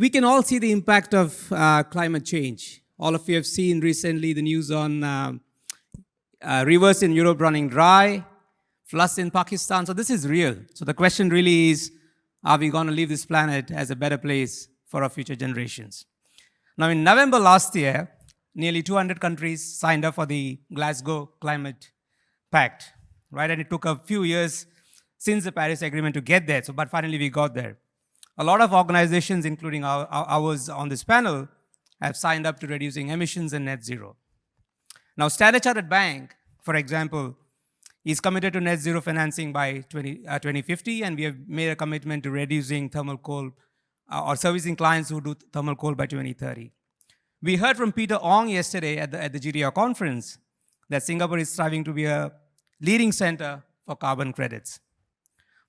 We can all see the impact of climate change. All of you have seen recently the news on rivers in Europe running dry, floods in Pakistan. So this is real. So the question really is, are we going to leave this planet as a better place for our future generations? Now, in November last year, nearly 200 countries signed up for the Glasgow Climate Pact, right? And it took a few years since the Paris Agreement to get there, but finally we got there. A lot of organizations, including ours on this panel, have signed up to reducing emissions and net zero. Now, Standard Chartered Bank, for example, is committed to net zero financing by 2050, and we have made a commitment to reducing thermal coal or servicing clients who do thermal coal by 2030. We heard from Peter Ong yesterday at the GDR conference that Singapore is striving to be a leading center for carbon credits.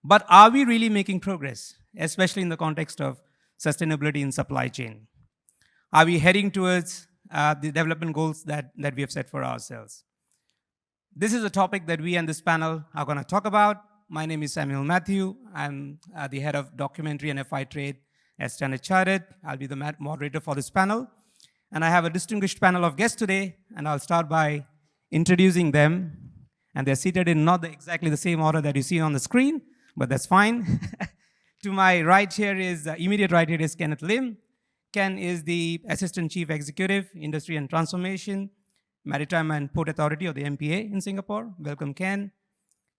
But are we really making progress, especially in the context of sustainability in supply chain? Are we heading towards the development goals that we have set for ourselves? This is a topic that we and this panel are going to talk about. My name is Mathew. I'm the head of documentary and FI trade at Standard Chartered. I'll be the moderator for this panel. And I have a distinguished panel of guests today, and I'll start by introducing them. And they're seated in not exactly the same order that you see on the screen, but that's fine. To my right here is, immediate right here is Kenneth Lim. Ken is the Assistant Chief Executive, Industry and Transformation, Maritime and Port Authority, or the MPA in Singapore. Welcome, Ken.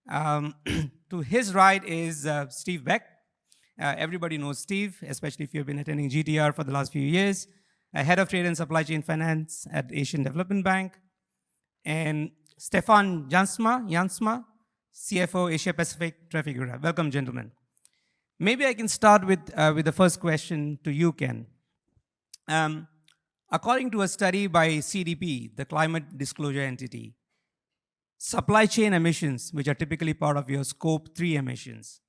To his right is Steve Beck. Everybody knows Steve, especially if you've been attending GTR for the last few years. Head of Trade and Supply Chain Finance at Asian Development Bank. And Stefan Jansma, CFO, Asia Pacific Trafigura. Welcome, gentlemen. Maybe I can start with the first question to you, Ken. According to a study by CDP, the climate disclosure entity, supply chain emissions, which are typically part of your scope 3 emissions,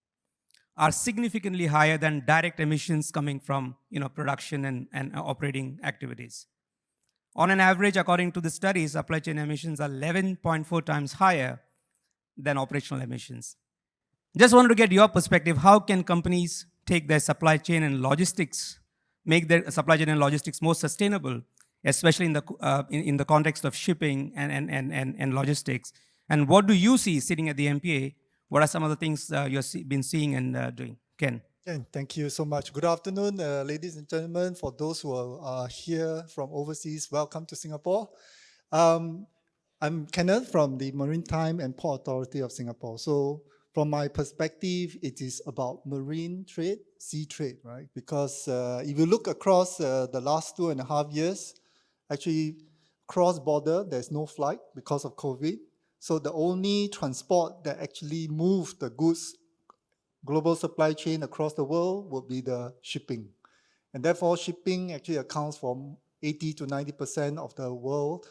are significantly higher than direct emissions coming from production and operating activities. On an average, according to the study, supply chain emissions are 11.4 times higher than operational emissions. Just wanted to get your perspective. How can companies take their supply chain and logistics, make their supply chain and logistics more sustainable, especially in the context of shipping and logistics? And what do you see sitting at the MPA? What are some of the things you've been seeing and doing? Ken. Thank you so much. Good afternoon, ladies and gentlemen. For those who are here from overseas, welcome to Singapore. I'm Kenneth from the Maritime and Port Authority of Singapore. So from my perspective, it is about marine trade, sea trade, right? Because if you look across the last 2.5 years, actually cross-border, there's no flight because of COVID. So the only transport that actually moved the goods, global supply chain across the world would be the shipping. And therefore, shipping actually accounts for 80 to 90% of the world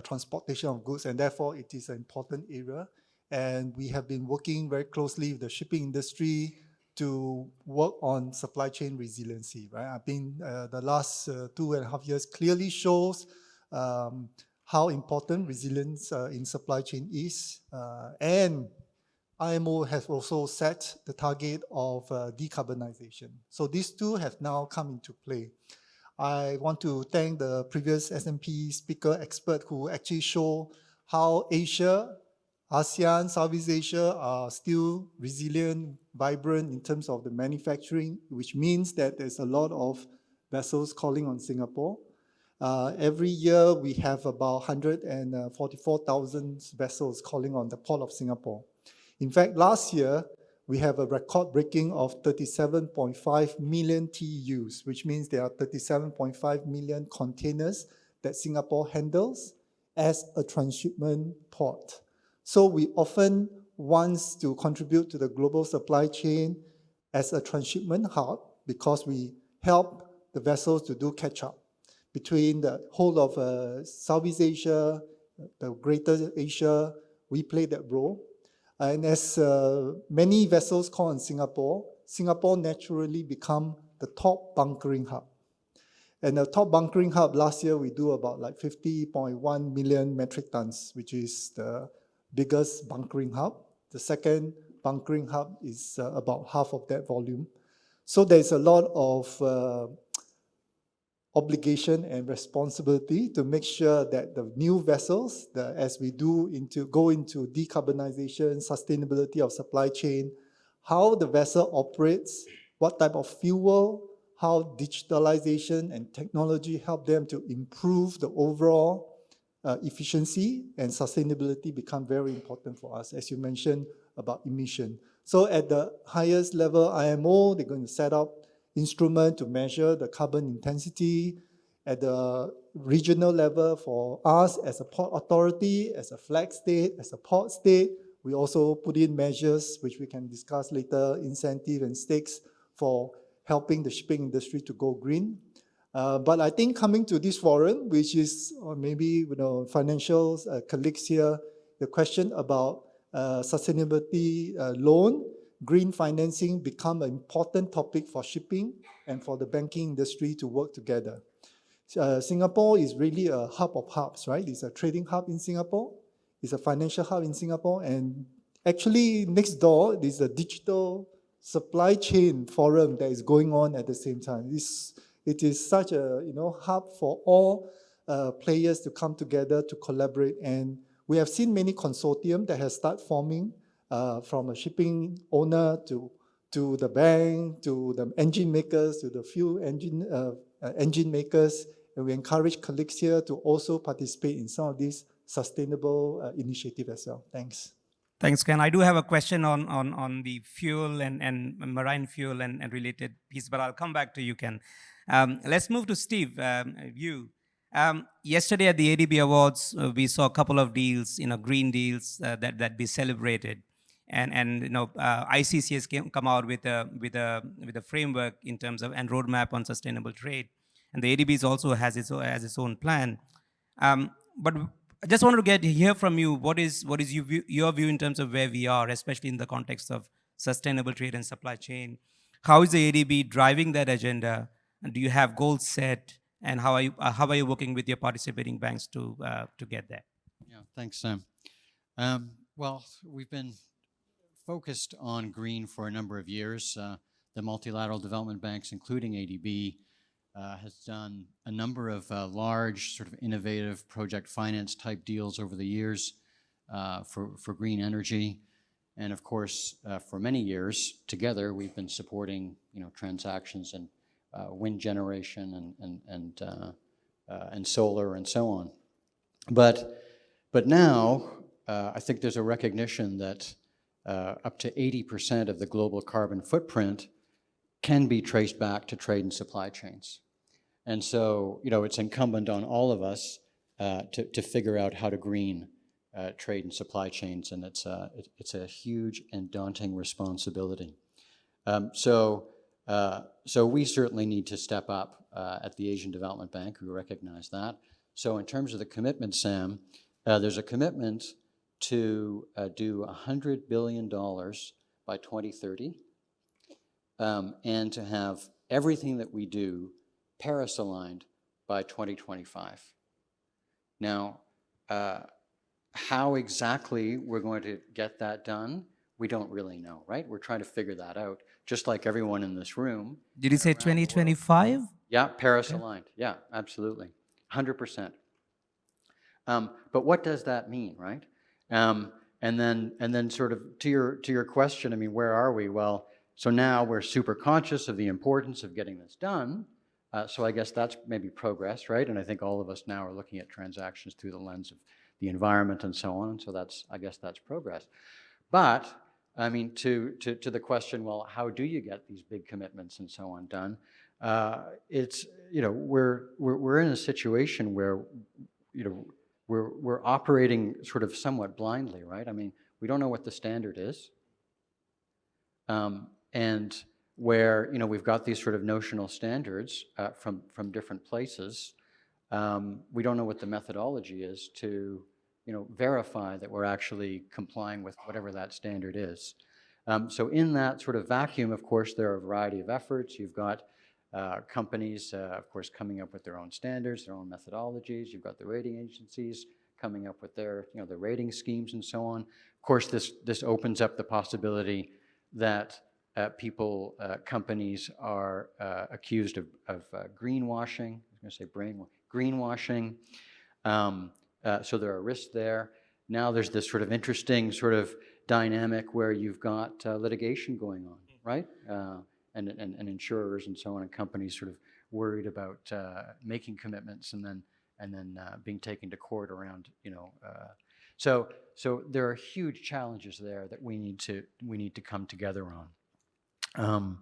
transportation of goods. And therefore, it is an important area. And we have been working very closely with the shipping industry to work on supply chain resiliency, right? I think the last 2.5 years clearly shows how important resilience in supply chain is. And IMO has also set the target of decarbonization. So these two have now come into play. I want to thank the previous S&P speaker expert who actually show how Asia, ASEAN, Southeast Asia are still resilient, vibrant in terms of the manufacturing, which means that there's a lot of vessels calling on Singapore. Every year, we have about 144,000 vessels calling on the Port of Singapore. In fact, last year, we have a record-breaking of 37.5 million TEUs, which means there are 37.5 million containers that Singapore handles as a transshipment port. So we often want to contribute to the global supply chain as a transshipment hub because we help the vessels to do catch-up between the whole of Southeast Asia, the greater Asia. We play that role. And as many vessels call on Singapore, Singapore naturally become the top bunkering hub. And the top bunkering hub, last year we do about like 50.1 million metric tons, which is the biggest bunkering hub. The second bunkering hub is about half of that volume. So there's a lot of obligation and responsibility to make sure that the new vessels, as we go into decarbonization, sustainability of supply chain, how the vessel operates, what type of fuel, how digitalization and technology help them to improve the overall efficiency and sustainability become very important for us, as you mentioned about emission. So at the highest level, IMO, they're going to set up instrument to measure the carbon intensity. At the regional level, for us as a port authority, as a flag state, as a port state, we also put in measures which we can discuss later, incentive and stakes for helping the shipping industry to go green. But I think coming to this forum, which is maybe financial colleagues here, the question about sustainability loan, green financing become an important topic for shipping and for the banking industry to work together. Singapore is really a hub of hubs, right? It's a trading hub in Singapore. It's a financial hub in Singapore. And actually next door, there's a digital supply chain forum that is going on at the same time. It is such a hub for all players to come together to collaborate. And we have seen many consortium that have started forming from a shipping owner to the bank, to the engine makers, to the fuel engine makers. And we encourage colleagues here to also participate in some of these sustainable initiatives as well. Thanks. Thanks, Ken. I do have a question on the fuel and marine fuel and related piece, but I'll come back to you, Ken. Let's move to Steve. Yesterday at the ADB Awards, we saw a couple of deals, green deals that we celebrated, and ICC has come out with a framework in terms of and roadmap on sustainable trade, and the ADB also has its own plan. But I just wanted to hear from you, what is your view in terms of where we are, especially in the context of sustainable trade and supply chain? How is the ADB driving that agenda? And do you have goals set? And how are you working with your participating banks to get there? Yeah, thanks, Sam. Well, we've been focused on green for a number of years. The multilateral development banks, including ADB, has done a number of large sort of innovative project finance type deals over the years for green energy. And of course, for many years together, we've been supporting transactions in wind generation and solar and so on. But now, I think there's a recognition that up to 80% of the global carbon footprint can be traced back to trade and supply chains. And so, it's incumbent on all of us to figure out how to green trade and supply chains, and it's a huge and daunting responsibility. So we certainly need to step up at the Asian Development Bank. We recognize that. So in terms of the commitment, Sam, there's a commitment to do $100 billion by 2030, and to have everything that we do Paris-aligned by 2025. Now, how exactly we're going to get that done, we don't really know, right? We're trying to figure that out, just like everyone in this room. Did you say 2025? Yeah, Paris-aligned. Yeah, absolutely, 100%. But what does that mean, right? And then sort of to your question, I mean, where are we? Well, so now we're super conscious of the importance of getting this done. So I guess that's maybe progress, right? And I think all of us now are looking at transactions through the lens of the environment and so on. And so I guess that's progress. But I mean, to the question, well, how do you get these big commitments and so on done? It's we're in a situation where we're operating sort of somewhat blindly, right? I mean, we don't know what the standard is, and where we've got these sort of notional standards from different places. We don't know what the methodology is to verify that we're actually complying with whatever that standard is. So in that sort of vacuum, of course, there are a variety of efforts. You've got companies, of course, coming up with their own standards, their own methodologies. You've got the rating agencies coming up with their their rating schemes and so on. Of course, this opens up the possibility that companies are accused of greenwashing, going to say greenwashing. So there are risks there. Now there's this sort of interesting sort of dynamic where you've got litigation going on, right? And insurers and so on, and companies sort of worried about making commitments and then being taken to court around, so there are huge challenges there that we need to come together on.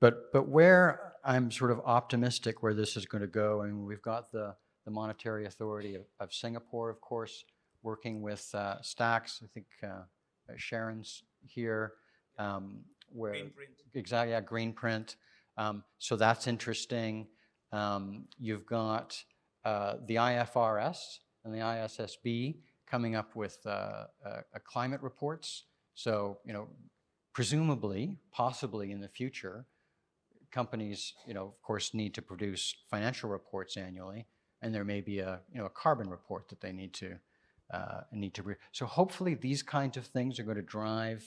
But where I'm sort of optimistic where this is going to go, I mean, we've got the Monetary Authority of Singapore, of course, working with Stacks. I think Sharon's here. Where Greenprint. Exactly, yeah, Greenprint. So that's interesting. You've got the IFRS and the ISSB coming up with climate reports. So, presumably, possibly in the future, companies, of course, need to produce financial reports annually, and there may be a carbon report that they need to so hopefully these kinds of things are going to drive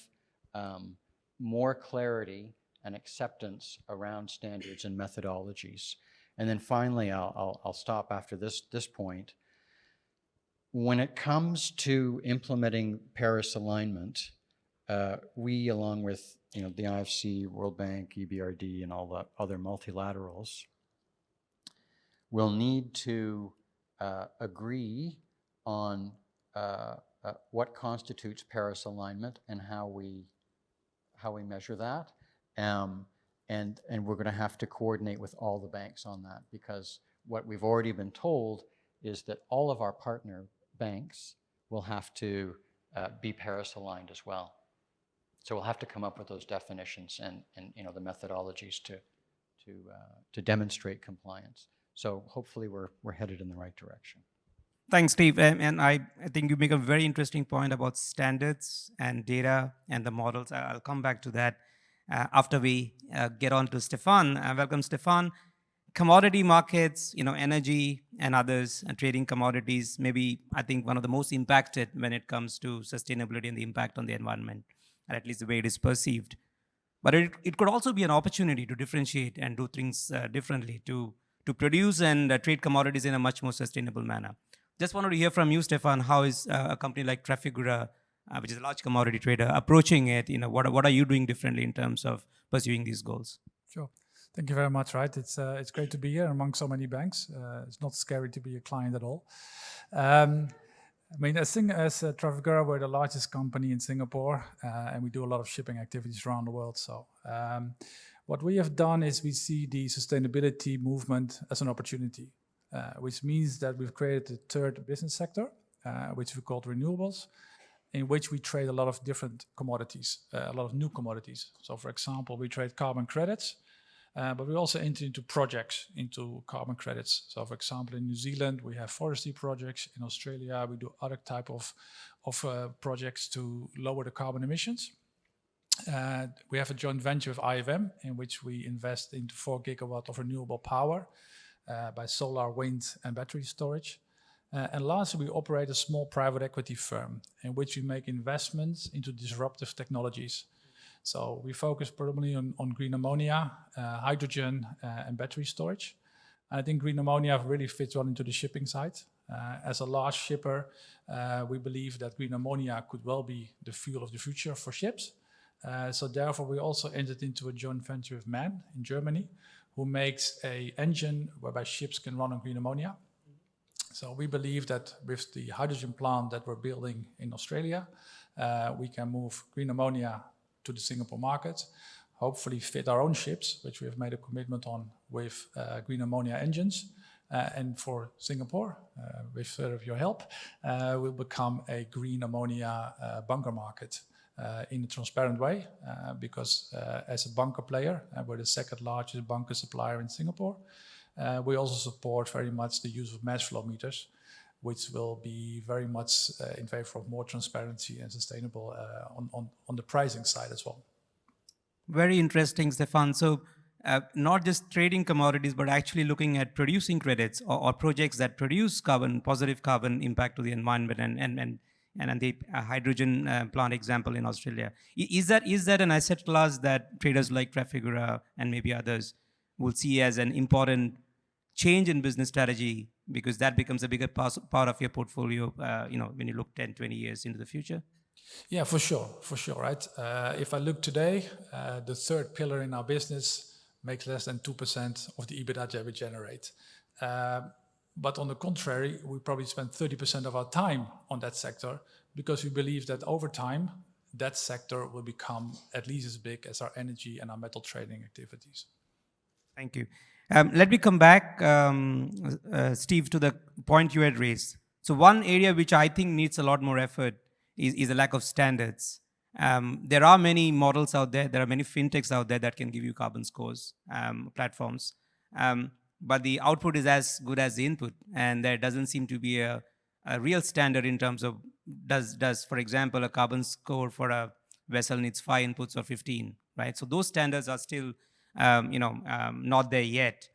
more clarity and acceptance around standards and methodologies. And then finally, I'll stop after this point. When it comes to implementing Paris alignment, we, along with the IFC, World Bank, EBRD, and all the other multilaterals, will need to agree on what constitutes Paris alignment and how we measure that. And we're going to have to coordinate with all the banks on that, because what we've already been told is that all of our partner banks will have to be Paris aligned as well. So we'll have to come up with those definitions and the methodologies to demonstrate compliance. So hopefully we're headed in the right direction. Thanks, Steve. And I think you make a very interesting point about standards and data and the models. I'll come back to that after we get on to Stefan. Welcome, Stefan. Commodity markets, energy and others, and trading commodities, maybe I think one of the most impacted when it comes to sustainability and the impact on the environment, and at least the way it is perceived. But it could also be an opportunity to differentiate and do things differently, to produce and trade commodities in a much more sustainable manner. Just wanted to hear from you, Stefan, how is a company like Trafigura, which is a large commodity trader, approaching it? What are you doing differently in terms of pursuing these goals? Sure. Thank you very much. Right, it's great to be here among so many banks. It's not scary to be a client at all. I think as Trafigura, we're the largest company in Singapore, and we do a lot of shipping activities around the world. So what we have done is we see the sustainability movement as an opportunity, which means that we've created a third business sector, which we call renewables, in which we trade a lot of different commodities, a lot of new commodities. So for example, we trade carbon credits, but we also enter into projects into carbon credits. So for example, in New Zealand, we have forestry projects. In Australia, we do other type of projects to lower the carbon emissions. We have a joint venture with IFM in which we invest into 4 gigawatt of renewable power by solar, wind, and battery storage. And lastly, we operate a small private equity firm in which we make investments into disruptive technologies. So we focus predominantly on green ammonia, hydrogen, and battery storage. And I think green ammonia really fits well into the shipping side. As a large shipper, we believe that green ammonia could well be the fuel of the future for ships. So therefore, we also entered into a joint venture with MAN in Germany, who makes an engine whereby ships can run on green ammonia. So we believe that with the hydrogen plant that we're building in Australia, we can move green ammonia to the Singapore market, hopefully fit our own ships, which we have made a commitment on with green ammonia engines. And for Singapore, with further of your help, will become a green ammonia bunker market in a transparent way, because as a bunker player, we're the second largest bunker supplier in Singapore. We also support very much the use of mass flow meters, which will be very much in favor of more transparency and sustainable on the pricing side as well. Very interesting, Stefan. So not just trading commodities, but actually looking at producing credits or projects that produce positive carbon impact to the environment, and the hydrogen plant example in Australia. Is that an asset class that traders like Trafigura and maybe others will see as an important change in business strategy because that becomes a bigger part of your portfolio, when you look 10, 20 years into the future? Yeah, for sure, right? If I look today, the third pillar in our business makes less than 2% of the EBITDA that we generate. But on the contrary, we probably spend 30% of our time on that sector because we believe that over time, that sector will become at least as big as our energy and our metal trading activities. Thank you. Let me come back, Steve, to the point you had raised. So one area which I think needs a lot more effort is the lack of standards. There are many models out there. There are many fintechs out there that can give you carbon scores, platforms. But the output is as good as the input. And there doesn't seem to be a real standard in terms of does, for example, a carbon score for a vessel needs 5 inputs or 15, right? So those standards are still, not there yet.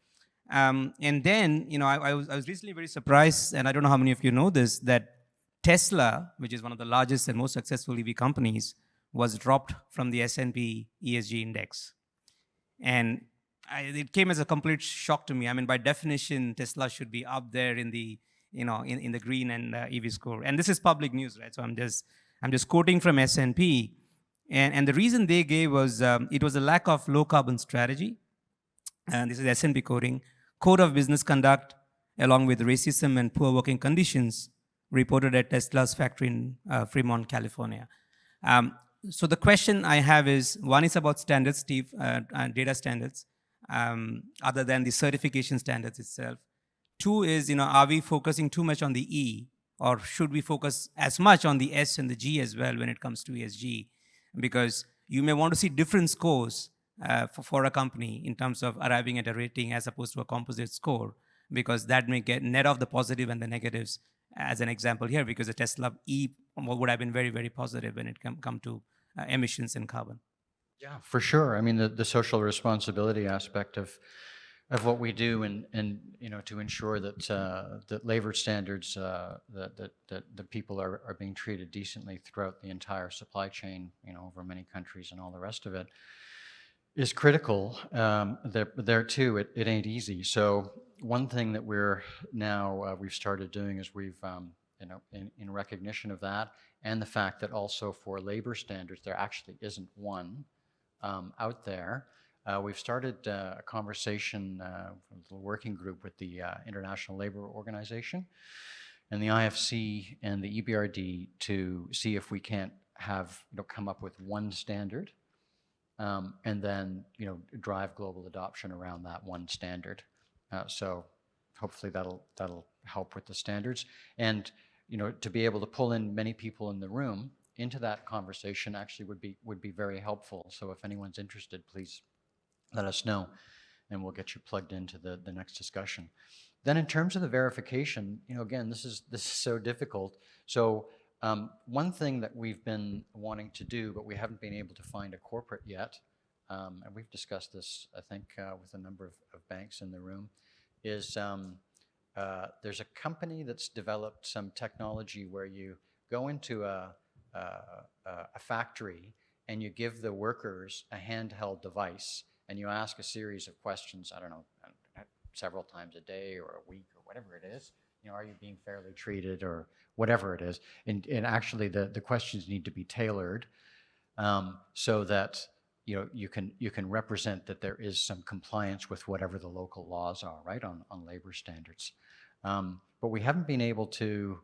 And then, I was recently very surprised, and I don't know how many of you know this, that Tesla, which is one of the largest and most successful EV companies, was dropped from the S&P ESG index. And it came as a complete shock to me. I mean, by definition, Tesla should be up there in the, in the green and EV score. And this is public news, right? So I'm just quoting from S&P. And the reason they gave was it was a lack of low carbon strategy. And this is S&P quoting. Code of business conduct, along with racism and poor working conditions, reported at Tesla's factory in Fremont, California. So the question I have is, one is about standards, Steve, data standards, other than the certification standards itself. Two is, are we focusing too much on the E, or should we focus as much on the S and the G as well when it comes to ESG? Because you may want to see different scores for a company in terms of arriving at a rating as opposed to a composite score, because that may get net off the positive and the negatives, as an example here, because the Tesla E would have been very, very positive when it come to emissions and carbon. Yeah, for sure. I mean, the social responsibility aspect of what we do, and to ensure that that labor standards, that people are being treated decently throughout the entire supply chain, over many countries and all the rest of it, is critical. There too, it ain't easy. So one thing that we've started doing is we've in recognition of that, and the fact that also for labor standards there actually isn't one out there. We've started a conversation, a little working group with the International Labour Organization and the IFC and the EBRD to see if we can't have come up with one standard, and then drive global adoption around that one standard. So hopefully that'll help with the standards, and to be able to pull in many people in the room into that conversation actually would be very helpful. So if anyone's interested, please let us know, and we'll get you plugged into the next discussion. Then in terms of the verification, again, this is so difficult. So one thing that we've been wanting to do, but we haven't been able to find a corporate yet, and we've discussed this, I think, with a number of banks in the room, is there's a company that's developed some technology where you go into a factory and you give the workers a handheld device, and you ask a series of questions, I don't know, several times a day or a week or whatever it is. Are you being fairly treated, or whatever it is? And actually the questions need to be tailored so that you can represent that there is some compliance with whatever the local laws are, right, on labor standards. But we haven't been able to.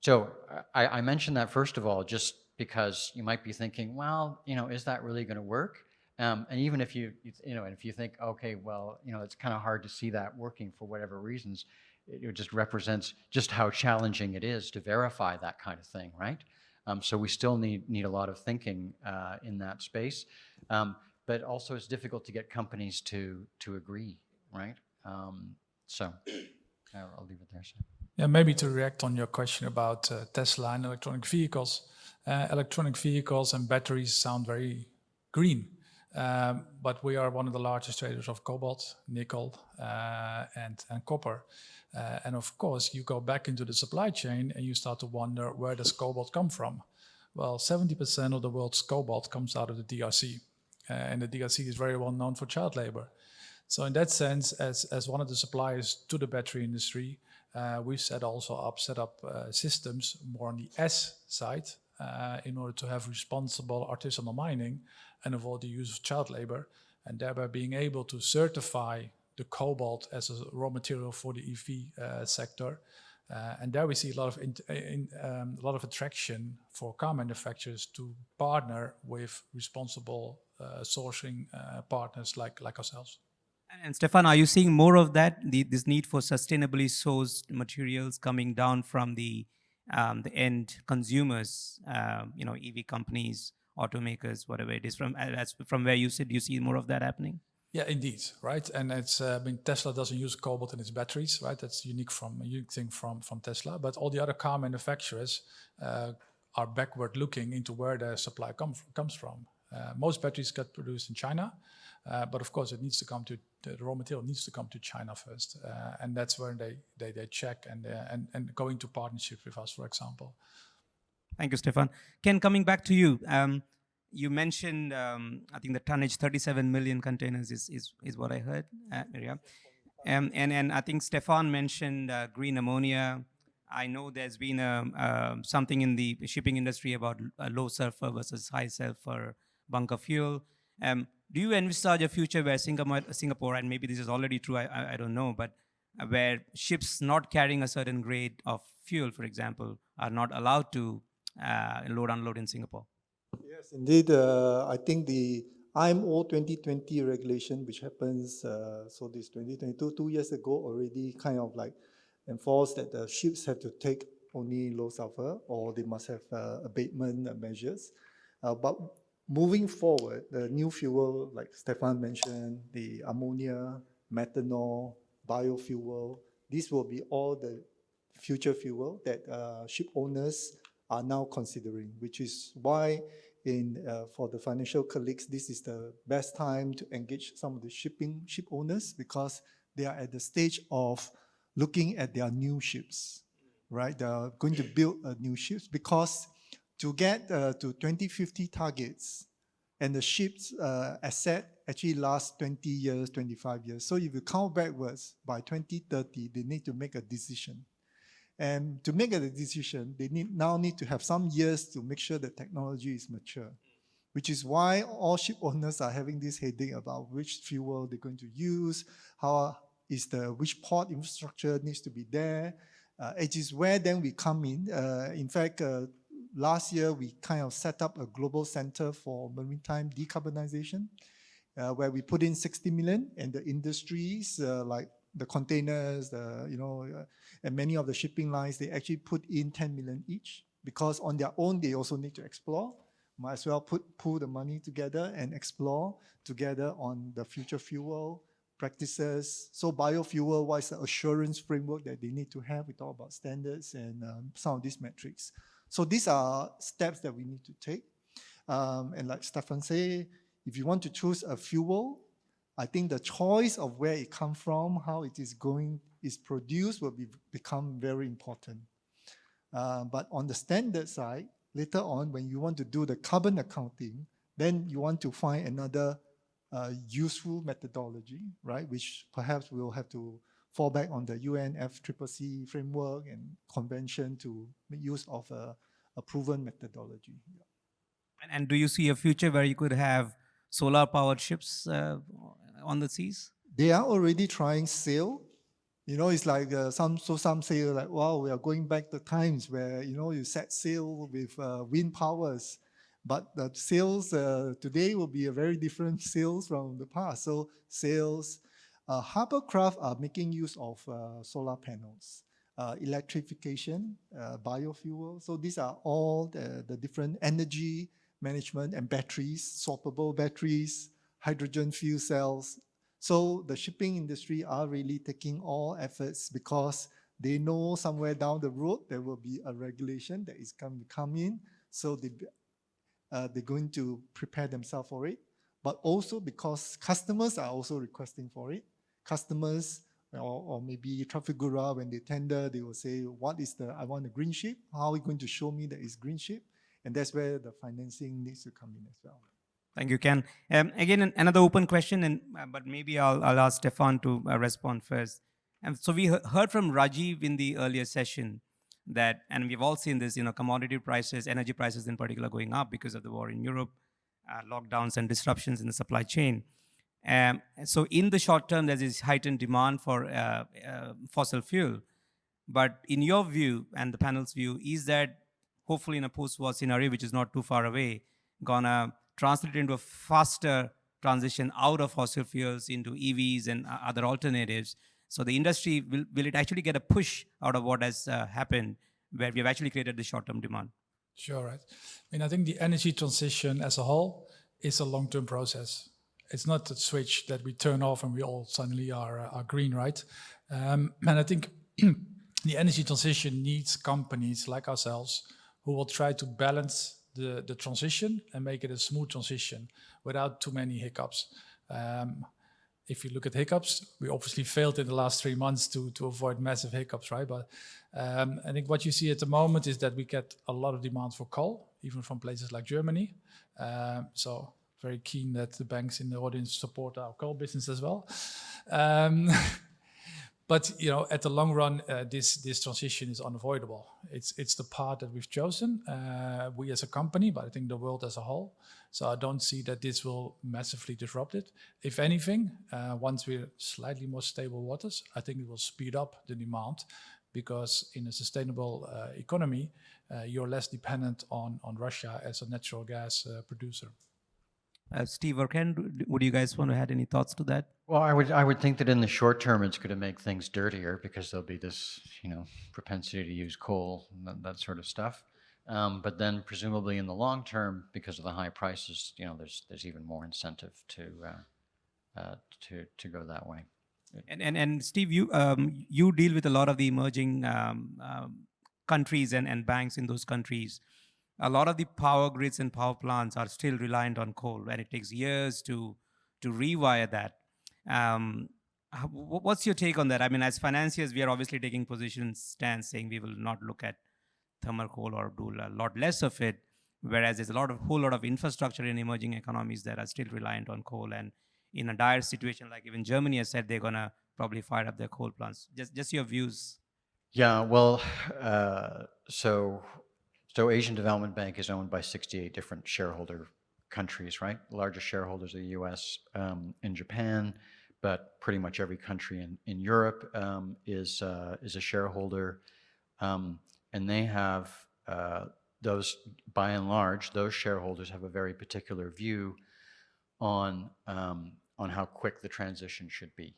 So I mentioned that first of all, just because you might be thinking, well, is that really going to work? And even if if you think, okay, well, it's kind of hard to see that working for whatever reasons, it just represents just how challenging it is to verify that kind of thing, right? So we still need a lot of thinking in that space, but also it's difficult to get companies to agree, right? So I'll leave it there. So. Yeah, maybe to react on your question about Tesla and electronic vehicles. Electronic vehicles and batteries sound very green, but we are one of the largest traders of cobalt, nickel, and copper. And of course, you go back into the supply chain and you start to wonder, where does cobalt come from? Well, 70% of the world's cobalt comes out of the DRC. And the DRC is very well known for child labor. So in that sense, as one of the suppliers to the battery industry, we've set up systems more on the S side in order to have responsible artisanal mining and avoid the use of child labor, and thereby being able to certify the cobalt as a raw material for the EV sector. And there we see a lot of attraction for car manufacturers to partner with responsible sourcing partners like ourselves. And Stefan, are you seeing more of that? This need for sustainably sourced materials coming down from the end consumers, EV companies, automakers, whatever it is. From where you sit, do you see more of that happening? Yeah, indeed, right. And it's Tesla doesn't use cobalt in its batteries, right? That's a unique thing from Tesla. But all the other car manufacturers are backward looking into where their supply comes from. Most batteries get produced in China, but of course it needs to come to the raw material needs to come to China first, and that's where they check and go into partnership with us, for example. Thank you, Stefan. Ken, coming back to you. You mentioned, I think the tonnage, 37 million containers is what I heard, Miriam. And I think Stefan mentioned green ammonia. I know there's been something in the shipping industry about low sulfur versus high sulfur bunker fuel. Do you envisage a future where Singapore, and maybe this is already true, I don't know, but where ships not carrying a certain grade of fuel, for example, are not allowed to unload in Singapore? Yes, indeed. I think the IMO 2020 regulation, which happens, so this 2022, 2 years ago, already kind of like enforced that the ships have to take only low sulfur or they must have abatement measures. But moving forward, the new fuel, like Stefan mentioned, the ammonia, methanol, biofuel, these will be all the future fuel that ship owners are now considering, which is why for the financial colleagues, this is the best time to engage some of the ship owners, because they are at the stage of looking at their new ships, right? They are going to build new ships, because to get to 2050 targets, and the ship's asset actually lasts 20 years, 25 years. So if you count backwards, by 2030, they need to make a decision. And to make a decision, they now need to have some years to make sure the technology is mature, which is why all ship owners are having this headache about which fuel they're going to use, which port infrastructure needs to be there. It is where then we come in. In fact, last year we kind of set up a global center for maritime decarbonization, where we put in 60 million, and the industries like the containers, and many of the shipping lines, they actually put in 10 million each, because on their own, they also need to explore. Might as well pull the money together and explore together on the future fuel practices. So biofuel, what is the assurance framework that they need to have? We talk about standards and some of these metrics. So these are steps that we need to take. And like Stefan said, if you want to choose a fuel, I think the choice of where it comes from, how it is produced will become very important. But on the standard side, later on, when you want to do the carbon accounting, then you want to find another useful methodology, right? Which perhaps we'll have to fall back on the UNFCCC framework and convention to make use of a proven methodology. Yeah. And do you see a future where you could have solar-powered ships on the seas? They are already trying sail. It's like some say like, wow, we are going back to times where, you set sail with wind powers. But the sails today will be a very different sails from the past. So sails, harbor craft are making use of solar panels, electrification, biofuel. So these are all the different energy management and batteries, swappable batteries, hydrogen fuel cells. So the shipping industry are really taking all efforts, because they know somewhere down the road there will be a regulation that is going to come in. So they're going to prepare themselves for it. But also because customers are also requesting for it. Customers or maybe Trafigura, when they tender, they will say, I want a green ship. How are you going to show me that it's green ship? And that's where the financing needs to come in as well. Thank you, Ken. Again, another open question, and but maybe I'll ask Stefan to respond first. And so we heard from Rajiv in the earlier session that, and we've all seen this, commodity prices, energy prices in particular, going up because of the war in Europe, lockdowns and disruptions in the supply chain. So in the short term, there's this heightened demand for fossil fuel. But in your view and the panel's view, is that hopefully in a post-war scenario, which is not too far away, gonna translate into a faster transition out of fossil fuels into EVs and other alternatives? So the industry, will it actually get a push out of what has happened, where we have actually created the short-term demand? Sure, right. I think the energy transition as a whole is a long-term process. It's not a switch that we turn off and we all suddenly are green, right? And I think the energy transition needs companies like ourselves who will try to balance the transition and make it a smooth transition without too many hiccups. If you look at hiccups, we obviously failed in the last 3 months to avoid massive hiccups, right? But I think what you see at the moment is that we get a lot of demand for coal, even from places like Germany. So very keen that the banks in the audience support our coal business as well. But at the long run, this transition is unavoidable. It's the path that we've chosen, we as a company, but I think the world as a whole. So I don't see that this will massively disrupt it. If anything, once we're slightly more stable waters, I think it will speed up the demand, because in a sustainable economy, you're less dependent on Russia as a natural gas producer. Steve or Ken, would you guys want to add any thoughts to that? Well, I would think that in the short term, it's going to make things dirtier, because there'll be this, propensity to use coal and that sort of stuff. But then presumably in the long term, because of the high prices, there's even more incentive to go that way. And Steve, you deal with a lot of the emerging countries and banks in those countries. A lot of the power grids and power plants are still reliant on coal, and it takes years to rewire that. What's your take on that? I mean, as financiers, we are obviously taking stance saying we will not look at thermal coal or do a lot less of it, whereas there's whole lot of infrastructure in emerging economies that are still reliant on coal. And in a dire situation, like even Germany has said, they're gonna probably fire up their coal plants. Just your views. Yeah, well, so Asian Development Bank is owned by 68 different shareholder countries, right? The largest shareholders are the US and Japan, but pretty much every country in Europe is a shareholder. And they have those, by and large, those shareholders have a very particular view on how quick the transition should be.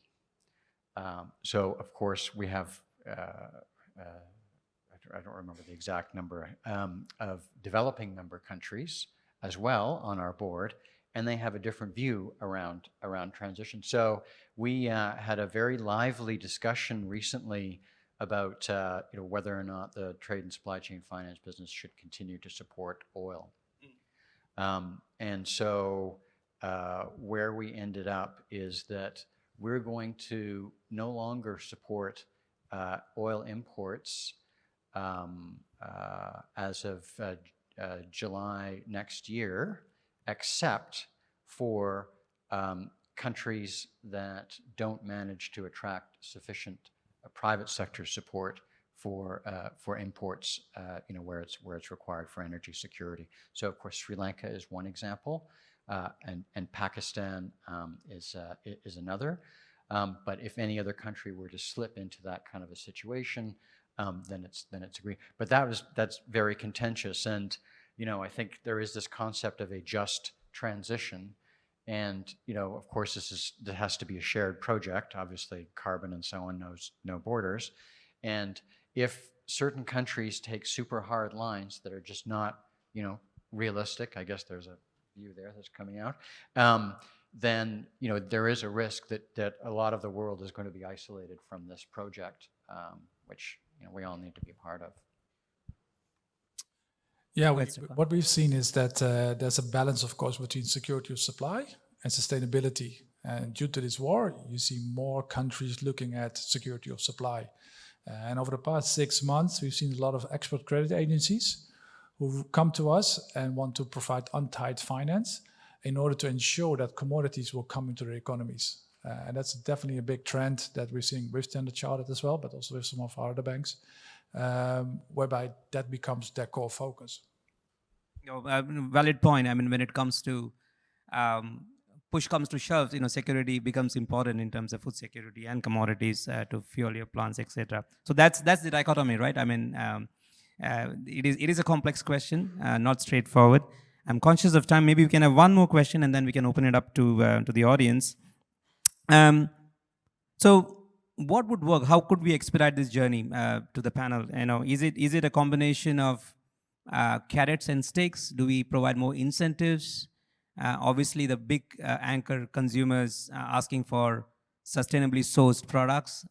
So of course we have, I don't remember the exact number of developing member countries as well on our board, and they have a different view around transition. So we had a very lively discussion recently about whether or not the trade and supply chain finance business should continue to support oil. And so where we ended up is that we're going to no longer support oil imports as of July next year, except for countries that don't manage to attract sufficient private sector support for imports, where it's required for energy security. So of course Sri Lanka is one example, and Pakistan is another. But if any other country were to slip into that kind of a situation, then it's agreed. But that's very contentious, and I think there is this concept of a just transition, and of course this has to be a shared project. Obviously, carbon and so on knows no borders, and if certain countries take super hard lines that are just not realistic, I guess there's a view there that's coming out, then there is a risk that a lot of the world is going to be isolated from this project, which we all need to be a part of. Yeah, what we've seen is that there's a balance, of course, between security of supply and sustainability. And due to this war, you see more countries looking at security of supply. And over the past 6 months, we've seen a lot of export credit agencies who come to us and want to provide untied finance in order to ensure that commodities will come into their economies. And that's definitely a big trend that we're seeing with Standard Chartered as well, but also with some of our other banks, whereby that becomes their core focus. Valid point. I mean, when it comes to push comes to shove, security becomes important in terms of food security and commodities to fuel your plants, etc. So that's the dichotomy, right? I mean, it is a complex question, not straightforward. I'm conscious of time. Maybe we can have one more question, and then we can open it up to the audience. So, what would work? How could we expedite this journey to the panel? Is it a combination of carrots and sticks? Do we provide more incentives? Obviously, the big anchor consumers asking for sustainably sourced products,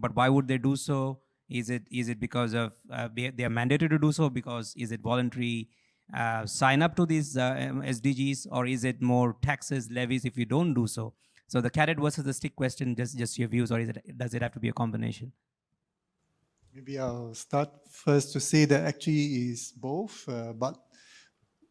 but why would they do so? Is it because of they are mandated to do so? Because is it voluntary sign up to these SDGs, or is it more taxes, levies if you don't do so? So the carrot versus the stick question, just your views, or does it have to be a combination? Maybe I'll start first to say that actually is both, but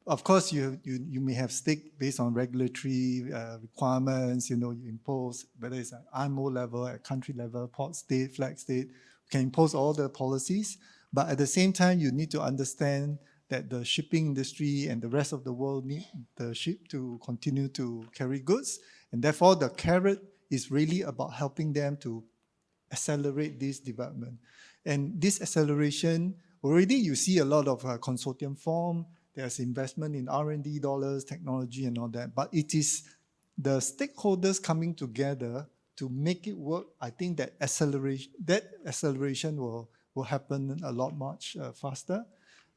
of course you may have stick based on regulatory requirements, you impose, whether it's at IMO level, at country level, port state, flag state, you can impose all the policies, but at the same time you need to understand that the shipping industry and the rest of the world need the ship to continue to carry goods. And therefore, the carrot is really about helping them to accelerate this development. And this acceleration, already you see a lot of consortium form. There's investment in R&D dollars, technology and all that. But it is the stakeholders coming together to make it work. I think that acceleration will happen a lot much faster.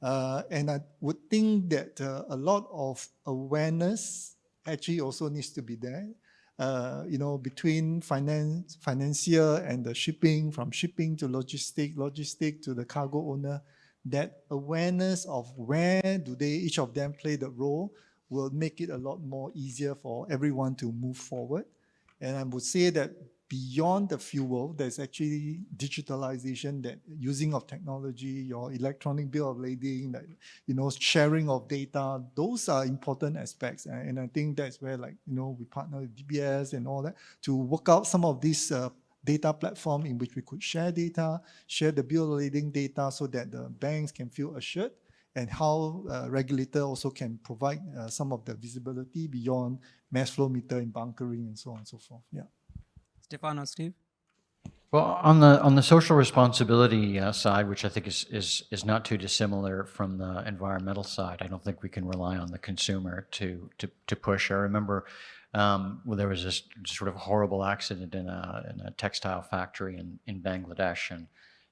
And I would think that a lot of awareness actually also needs to be there. Between financier and the shipping, from shipping to logistic to the cargo owner, that awareness of where do each of them play the role will make it a lot more easier for everyone to move forward. And I would say that beyond the fuel, there's actually digitalization, that using of technology, your electronic bill of lading, sharing of data, those are important aspects. And I think that's where, we partner with DBS and all that to work out some of these data platform in which we could share data, share the bill of lading data so that the banks can feel assured, and how regulator also can provide some of the visibility beyond mass flow meter and bunkering and so on and so forth. Yeah. Stefan or Steve? Well, on the social responsibility side, which I think is not too dissimilar from the environmental side, I don't think we can rely on the consumer to push. I remember there was this sort of horrible accident in a textile factory in Bangladesh, and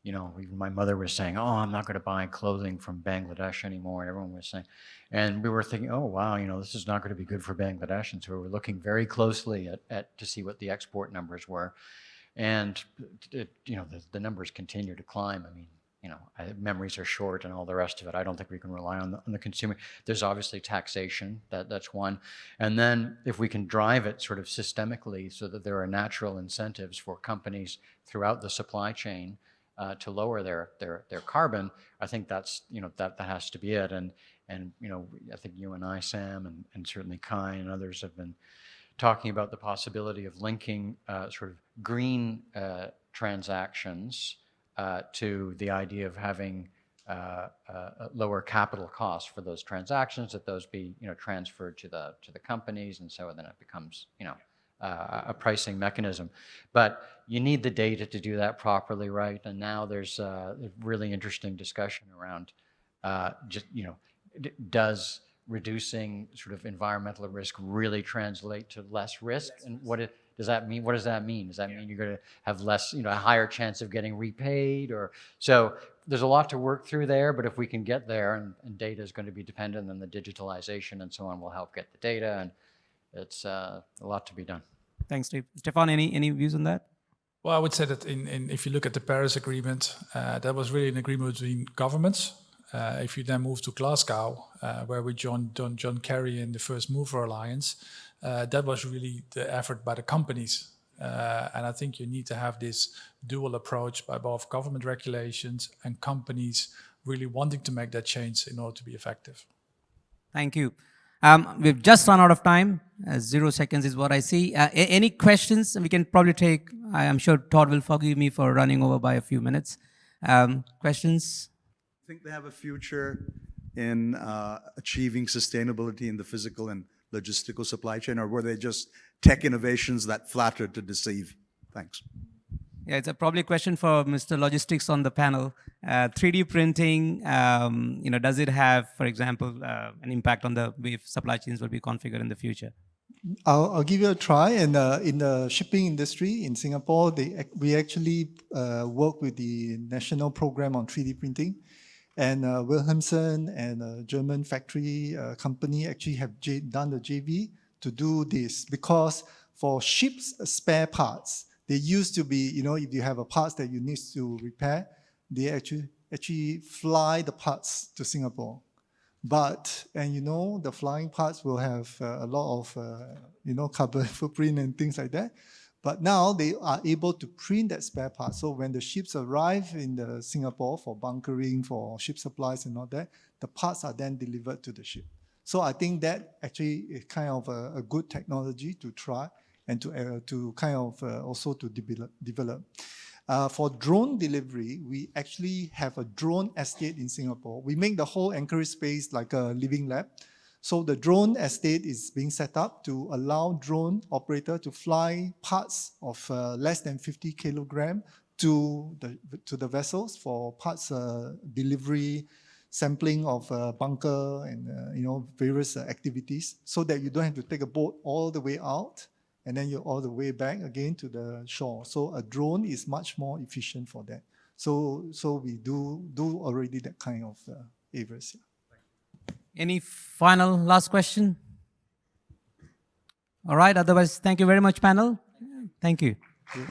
even my mother was saying, "Oh, I'm not going to buy clothing from Bangladesh anymore." And everyone was saying, and we were thinking, "Oh, wow, this is not going to be good for Bangladesh." And so we were looking very closely at to see what the export numbers were, and the numbers continue to climb. I mean, memories are short and all the rest of it. I don't think we can rely on the consumer. There's obviously taxation, that's one. And then if we can drive it sort of systemically so that there are natural incentives for companies throughout the supply chain to lower their carbon, I think that's, that has to be it. And I think you and I, Sam, and certainly Kai and others have been talking about the possibility of linking sort of green transactions to the idea of having lower capital costs for those transactions, that those be transferred to the companies, and so then it becomes a pricing mechanism. But you need the data to do that properly, right? And now there's a really interesting discussion around does reducing sort of environmental risk really translate to less risk? And does that mean? What does that mean? Does that mean you're going to have less, a higher chance of getting repaid? Or so there's a lot to work through there. But if we can get there, and data is going to be dependent on the digitalization and so on, will help get the data, and it's a lot to be done. Thanks, Steve. Stefan, any views on that? Well, I would say that if you look at the Paris Agreement, that was really an agreement between governments. If you then move to Glasgow, where we joined John Kerry in the First Mover Alliance, that was really the effort by the companies. And I think you need to have this dual approach by both government regulations and companies really wanting to make that change in order to be effective. Thank you. We've just run out of time. 0 seconds is what I see. Any questions? We can probably take, I am sure Todd will forgive me for running over by a few minutes. Questions? I think they have a future in achieving sustainability in the physical and logistical supply chain, or were they just tech innovations that flattered to deceive? Thanks. Yeah, it's probably a question for Mr. Logistics on the panel. 3D printing, does it have, for example, an impact on the way supply chains will be configured in the future? I'll give you a try. And in the shipping industry in Singapore, we actually work with the national program on 3D printing. And Wilhelmsen and a German factory company actually have done the JV to do this, because for ships' spare parts, they used to be, if you have a parts that you need to repair, they actually fly the parts to Singapore. But, the flying parts will have a lot of, carbon footprint and things like that. But now they are able to print that spare part. So when the ships arrive in Singapore for bunkering, for ship supplies and all that, the parts are then delivered to the ship. So I think that actually is kind of a good technology to try and to kind of also to develop. For drone delivery, we actually have a drone estate in Singapore. We make the whole Anchorage space like a living lab. So the drone estate is being set up to allow drone operator to fly parts of less than 50 kilogram to the vessels for parts delivery, sampling of bunker and various activities, so that you don't have to take a boat all the way out and then you're all the way back again to the shore. So a drone is much more efficient for that. So we do already that kind of areas. Yeah. Any final last question? All right, otherwise, thank you very much, panel. Thank you. Yeah.